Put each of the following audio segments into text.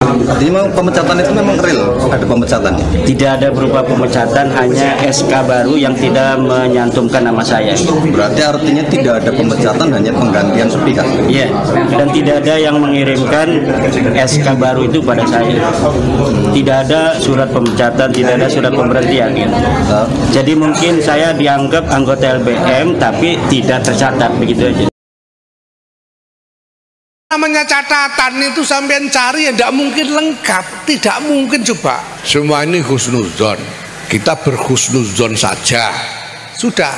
Jadi pemecatan itu memang real, ada pemecatannya? Tidak ada berupa pemecatan, hanya SK baru yang tidak menyantumkan nama saya. Berarti artinya tidak ada pemecatan, hanya penggantian sepihak? Iya, dan tidak ada yang mengirimkan SK baru itu pada saya. Tidak ada surat pemecatan, tidak ada surat pemberhentian. Jadi mungkin saya dianggap anggota LBM tapi tidak tercatat, begitu aja. Namanya catatan itu sampean cari ya tidak mungkin lengkap, tidak mungkin. Coba semua ini husnuzon, kita berhusnuzon saja, sudah.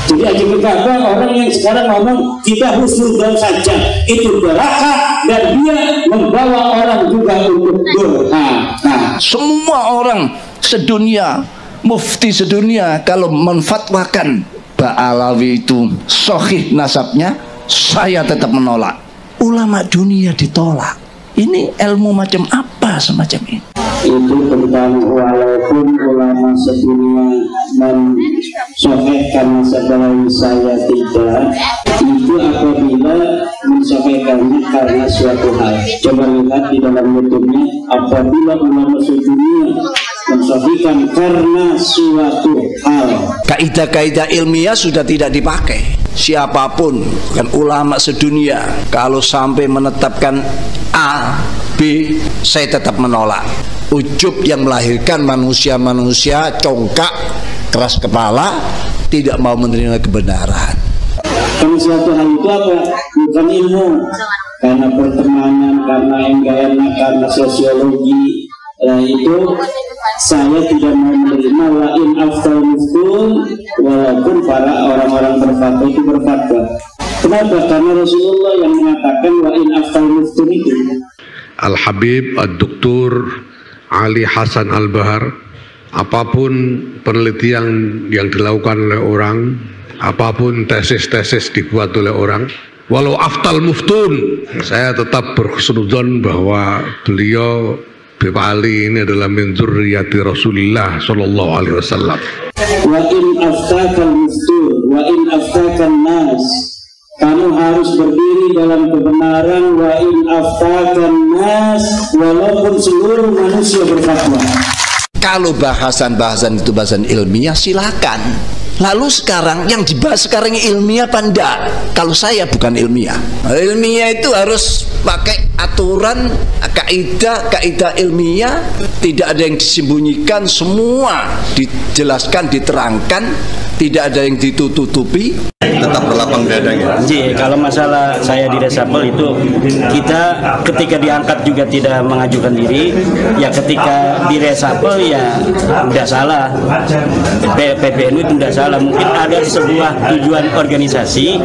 Jadi aja berkata orang yang sekarang ngomong kita husnuzon saja itu neraka dan dia membawa orang juga untuk durhaka. Semua orang sedunia, mufti sedunia kalau menfatwakan Ba'alawi itu sahih nasabnya, saya tetap menolak. Ulama dunia ditolak. Ini ilmu macam apa semacam ini? Itu tentang walaupun ulama sedunia mensahihkan nasabah saya tidak, itu apabila mensahihkannya karena suatu hal. Coba lihat di dalam YouTube-nya, apabila ulama sedunia mensahihkan karena suatu hal. Kaidah-kaidah ilmiah sudah tidak dipakai. Siapapun, bukan ulama sedunia, kalau sampai menetapkan A, B, saya tetap menolak. Ujub yang melahirkan manusia-manusia congkak, keras kepala, tidak mau menerima kebenaran. Karena suatu hal itu apa? Bukan ilmu, karena pertemanan, karena enggak, karena sosiologi. Itu saya tidak mau menerima lain aftal muftun, walaupun para orang-orang berfatwa itu berfatwa. Kenapa? Karena Rasulullah yang mengatakan lain aftal muftun itu. Al-Habib Ad-Doktor Ali Hasan Al-Bahar, apapun penelitian yang dilakukan oleh orang, apapun tesis-tesis dibuat oleh orang, walau aftal muftun, saya tetap berhusnuzon bahwa beliau Bapak Ali ini adalah min dzurriyyati Rasulillah sallallahu alaihi wasallam. Wa in aftakal muftur, wa in aftakal nas, kamu harus berdiri dalam kebenaran. Wa in aftakal nas, walaupun seluruh manusia berfatwa. Kalau bahasan-bahasan itu bahasan ilmiah, silakan. Lalu sekarang yang dibahas sekarang ilmiah apa enggak? Kalau saya bukan ilmiah. Ilmiah itu harus pakai aturan, kaidah ilmiah, tidak ada yang disembunyikan, semua dijelaskan, diterangkan, tidak ada yang ditutupi. Tetap berlapang dada ya. Jadi kalau masalah saya di resapel itu, kita ketika diangkat juga tidak mengajukan diri, ya ketika di resapel ya udah salah. PBNU itu udah salah. Mungkin ada sebuah tujuan organisasi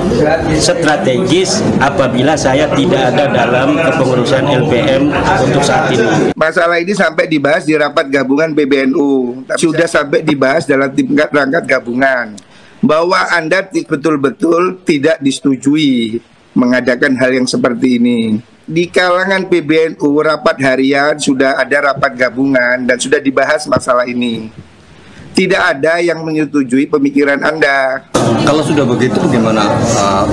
strategis apabila saya tidak ada dalam kepengurusan LPM untuk saat ini. Masalah ini sampai dibahas di rapat gabungan PBNU, sudah sampai dibahas dalam tingkat rangkat gabungan, bahwa Anda betul-betul tidak disetujui mengadakan hal yang seperti ini. Di kalangan PBNU rapat harian sudah ada rapat gabungan dan sudah dibahas masalah ini. Tidak ada yang menyetujui pemikiran Anda. Kalau sudah begitu bagaimana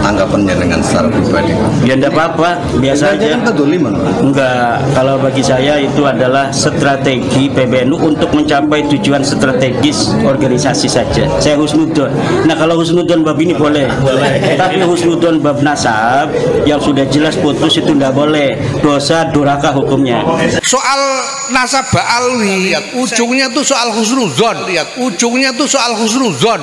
tanggapannya dengan secara pribadi? Ya enggak apa-apa, biasa aja. Enggak, kalau bagi saya itu adalah strategi PBNU untuk mencapai tujuan strategis organisasi saja. Saya husnudon. Nah, kalau husnudon bab ini boleh. Tapi husnudon bab nasab yang sudah jelas putus itu enggak boleh. Dosa durhaka hukumnya. Soal nasab Ba'alawi, ujungnya tuh soal husnuzon. Ujungnya tuh soal husnuzon.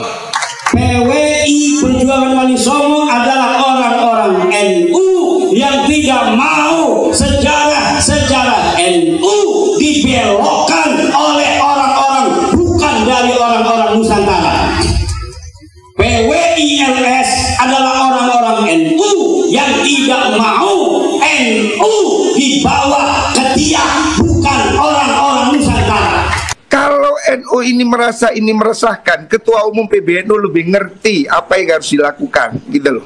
PWI Perjuangan Wali Songo adalah orang-orang NU yang tidak mau sejarah NU dibelokkan oleh orang-orang bukan dari orang-orang Nusantara. PWI LS adalah orang-orang NU yang tidak mau NU dibawa ke tiang, bukan orang-orang Nusantara. Kalau NU ini merasa ini meresahkan, Ketua Umum PBNU lebih ngerti apa yang harus dilakukan, gitu loh.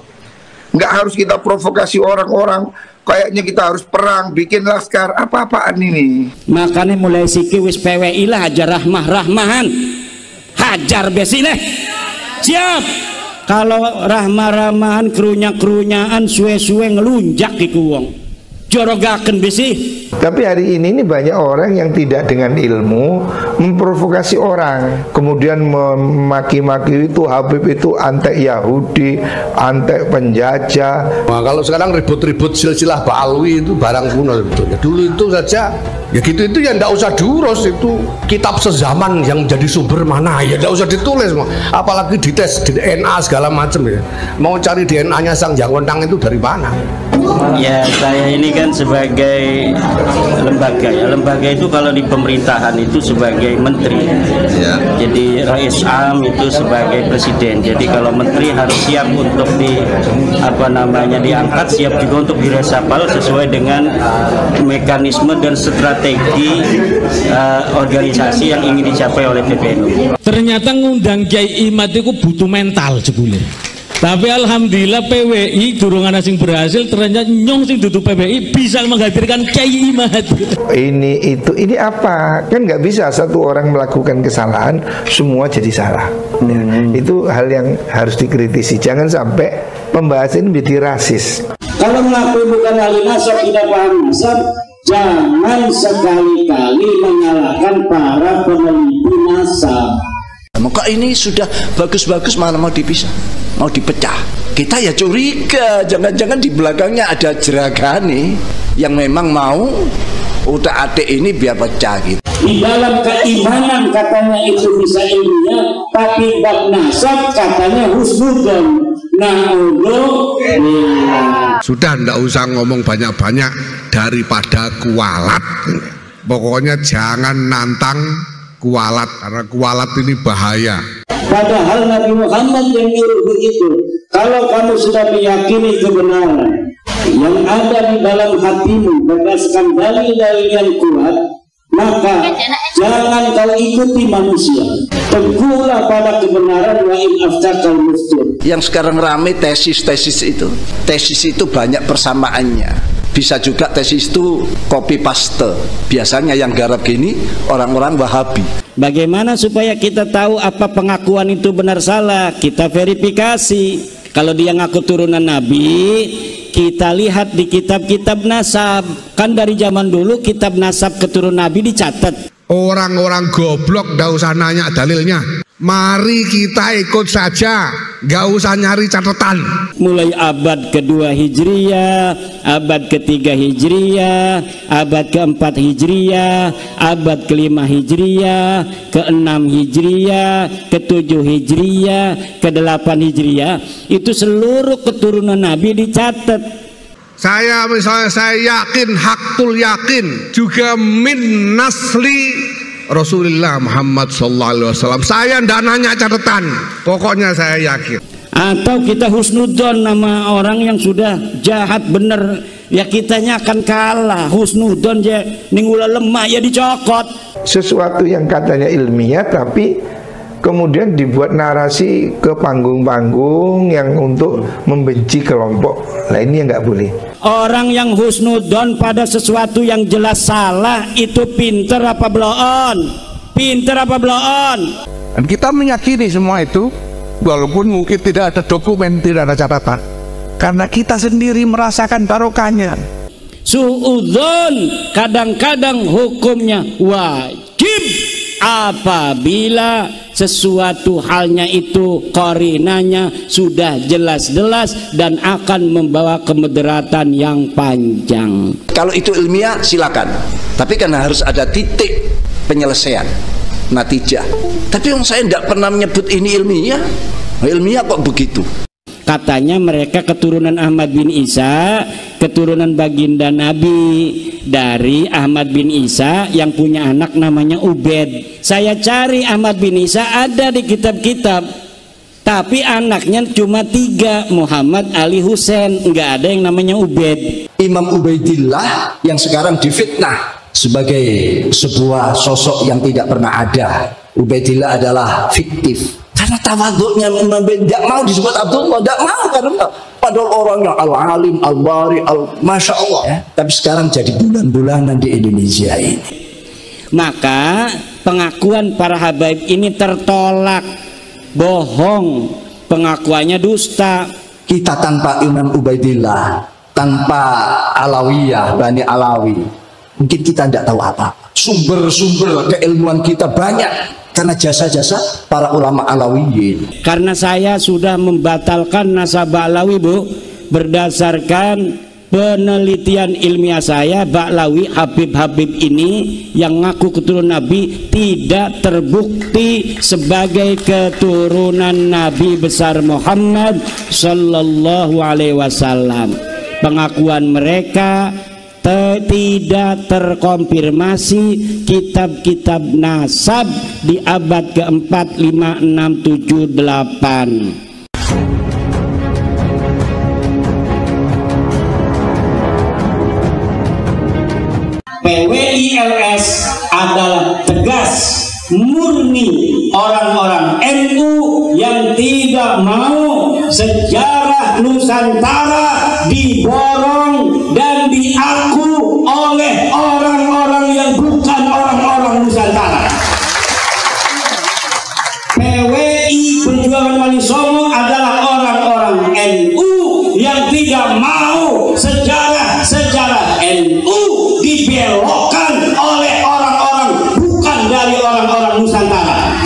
Nggak harus kita provokasi orang-orang, kayaknya kita harus perang, bikin laskar, apa-apaan ini. Makanya mulai siki wis PWI lah hajar rahmah-rahmahan, hajar besine, siap. Kalau rahmah-rahmahan kerunya-kerunyaan suwe-suwe ngelunjak di kuwong, jorogaken bisi. Tapi hari ini banyak orang yang tidak dengan ilmu memprovokasi orang, kemudian memaki-maki itu Habib itu antek Yahudi, antek penjajah. Nah, kalau sekarang ribut-ribut silsilah Ba'alwi itu barang kuno sebetulnya. Dulu itu saja ya gitu, itu ya ndak usah diurus, itu kitab sezaman yang jadi sumber mana ya ndak usah ditulis, apalagi dites DNA segala macam ya. Mau cari DNA-nya Sang Hyang Wenang itu dari mana? Ya, saya ini kan sebagai lembaga ya. Lembaga itu kalau di pemerintahan itu sebagai menteri. Ya. Jadi Rais Am itu sebagai presiden. Jadi kalau menteri harus siap untuk diangkat, siap juga untuk diresapel sesuai dengan mekanisme dan strategi organisasi yang ingin dicapai oleh PBNU. Ternyata ngundang Kiai Imad itu butuh mental jebule. Tapi alhamdulillah PWI durungan sing berhasil, ternyata nyong sing dudu PWI bisa menghadirkan Kiai Imad. Ini apa? Kan nggak bisa satu orang melakukan kesalahan semua jadi salah. Itu hal yang harus dikritisi. Jangan sampai pembahasan menjadi rasis. Kalau mengakui bukan ahli nasab, tidak paham nasab, jangan sekali-kali menyalahkan para peneliti nasab. Maka ini sudah bagus-bagus malah mau dipisah, mau dipecah. Kita ya curiga, jangan-jangan di belakangnya ada jeragane yang memang mau utak-atik ini biar pecah gitu. Di dalam keimanan katanya itu bisa ilmiah, tapi bab nasab katanya husnudzon. Sudah ndak usah ngomong banyak-banyak daripada kualat. Pokoknya jangan nantang kualat, karena kualat ini bahaya. Padahal Nabi Muhammad yang nyuruh begitu. Kalau kamu sudah meyakini kebenaran yang ada di dalam hatimu berdasarkan dalil-dalil yang kuat, maka jangan kau ikuti manusia. Teguhlah pada kebenaran, wa in aftakal muftur. Yang sekarang rame tesis-tesis itu. Tesis itu banyak persamaannya. Bisa juga tesis itu copy paste. Biasanya yang garap gini orang-orang Wahabi. Bagaimana supaya kita tahu apa pengakuan itu benar salah? Kita verifikasi. Kalau dia ngaku turunan Nabi, kita lihat di kitab-kitab nasab. Kan dari zaman dulu kitab nasab keturunan Nabi dicatat. Orang-orang goblok ndak usah nanya dalilnya. Mari kita ikut saja, nggak usah nyari catatan. Mulai abad kedua Hijriyah, abad ketiga Hijriyah, abad keempat Hijriyah, abad kelima Hijriyah, keenam Hijriyah, ketujuh Hijriyah, kedelapan Hijriyah, itu seluruh keturunan Nabi dicatat. Saya yakin, hakul yakin juga min nasli Rasulullah Muhammad SAW. Saya ndak nanya catatan, pokoknya saya yakin. Atau kita husnudzon nama orang yang sudah jahat bener, ya kitanya akan kalah. Husnudzon je ninggula lemah ya dicokot. Sesuatu yang katanya ilmiah tapi kemudian dibuat narasi ke panggung-panggung yang untuk membenci kelompok. Nah ini yang nggak boleh. Orang yang husnudzon pada sesuatu yang jelas salah itu pinter apa bloon? Pinter apa bloon? Dan kita meyakini semua itu, walaupun mungkin tidak ada dokumen, tidak ada catatan, karena kita sendiri merasakan barokahnya. Suudzon kadang-kadang hukumnya wajib apabila sesuatu halnya itu korinanya sudah jelas-jelas dan akan membawa kemudaratan yang panjang. Kalau itu ilmiah silakan, tapi kan harus ada titik penyelesaian, natijah. Tapi saya tidak pernah menyebut ini ilmiah. Ilmiah kok begitu? Katanya mereka keturunan Ahmad bin Isa, keturunan baginda Nabi. Dari Ahmad bin Isa yang punya anak namanya Ubed. Saya cari Ahmad bin Isa ada di kitab-kitab, tapi anaknya cuma 3, Muhammad, Ali, Husain. Nggak ada yang namanya Ubed. Imam Ubaidillah yang sekarang difitnah sebagai sebuah sosok yang tidak pernah ada. Ubaidillah adalah fiktif. Karena tawaduknya tidak mau disebut Abdullah, tidak mau, karena padahal orangnya al-alim, al-bari, masya Allah ya. Tapi sekarang jadi bulan-bulanan di Indonesia ini. Maka pengakuan para habaib ini tertolak, bohong, pengakuannya dusta. Kita tanpa Imam Ubaidillah tanpa Alawiyah, Bani Alawi, mungkin kita tidak tahu apa. Sumber-sumber keilmuan kita banyak karena jasa-jasa para ulama Alawiyin. Karena saya sudah membatalkan nasabah Alawi, Bu, berdasarkan penelitian ilmiah saya, Ba'lawi Habib-Habib ini yang ngaku keturunan Nabi tidak terbukti sebagai keturunan Nabi besar Muhammad Sallallahu Alaihi Wasallam. Pengakuan mereka tidak terkonfirmasi. Kitab-kitab nasab di abad keempat, 5, 6, 7, 8. PWILS adalah tegas, murni orang-orang NU yang tidak mau sejarah Nusantara diborong dan diaku oleh orang-orang yang bukan orang-orang Nusantara. PWI Perjuangan Wali Songo adalah orang-orang NU yang tidak mau sejarah NU dibelokkan oleh orang-orang bukan dari orang-orang Nusantara.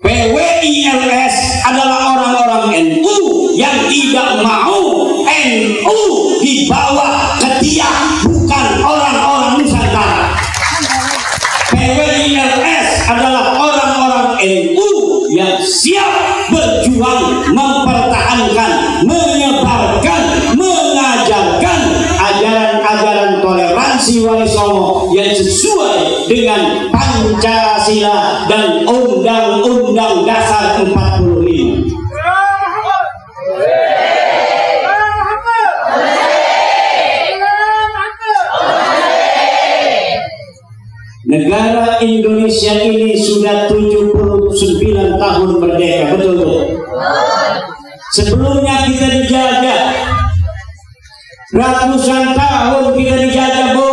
PWILS adalah orang-orang NU yang tidak mau NU dibawa ke tiang bukan orang-orang Nusantara. PWILS adalah orang-orang NU yang siap berjuang mempertahankan, menyebarkan, mengajarkan ajaran-ajaran toleransi Wali Songo yang sesuai dengan Pancasila dan Undang-Undang Dasar 45. Negara Indonesia ini sudah 79 tahun merdeka, betul? Sebelumnya kita dijajah ratusan tahun, kita dijajah, Bu.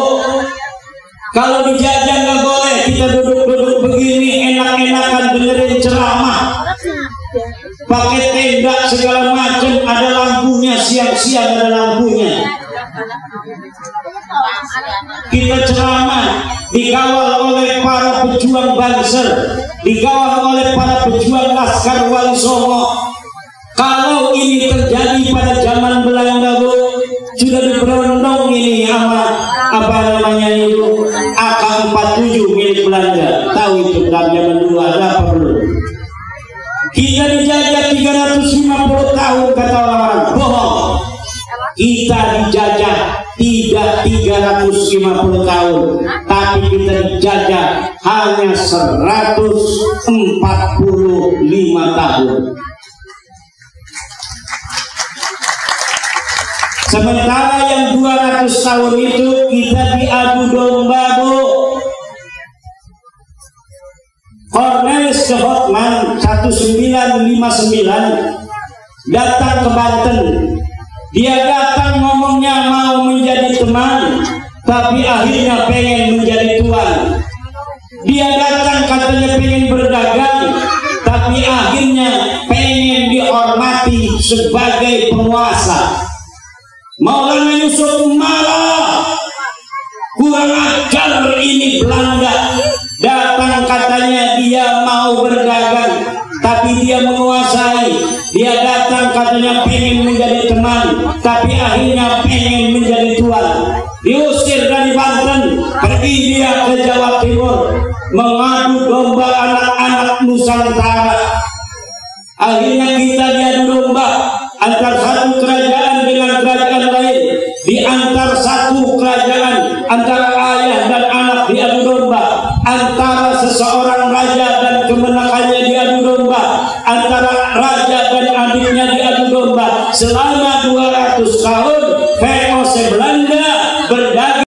Kalau dijajah nggak boleh kita duduk-duduk begini enak-enakan dengerin ceramah, pakai tenda segala macam, ada lampunya, siang-siang ada lampunya. Kita ceramah dikawal oleh para pejuang Banser, dikawal oleh para pejuang Laskar Wali Songo. Kalau ini terjadi pada zaman Belanda, Bu, sudah diberondong ini sama apa namanya itu AK-47 milik Belanda. Tahu itu dalam zaman dulu ada apa belum? Kita dijajah 350 tahun kata orang-orang, bohong. Kita dijajah tidak 350 tahun, tapi kita dijajah hanya 145 tahun. Sementara yang 200 tahun itu kita diadu domba, Bu. Cornelis de Houtman 1959 datang ke Banten. Dia datang ngomongnya mau menjadi teman, tapi akhirnya pengen menjadi tuan. Dia datang katanya pengen berdagang, tapi akhirnya pengen dihormati sebagai penguasa. Maulana Yusuf marah, kurang ajar ini Belanda. Datang katanya dia mau berdagang, tapi dia menguasai. Dia datang katanya pengen menjadi teman, tapi akhirnya pengen menjadi tuan. Diusir dari Banten, pergi dia ke Jawa Timur, mengadu domba anak-anak Nusantara. Akhirnya kita diadu domba antar satu kerajaan dengan kerajaan lain. Di antar satu kerajaan, antara ayah dan anak diadu domba, antara seseorang raja dan kemenakannya diadu domba, antara raja dan adiknya diadu domba. Selama 200 tahun VOC Belanda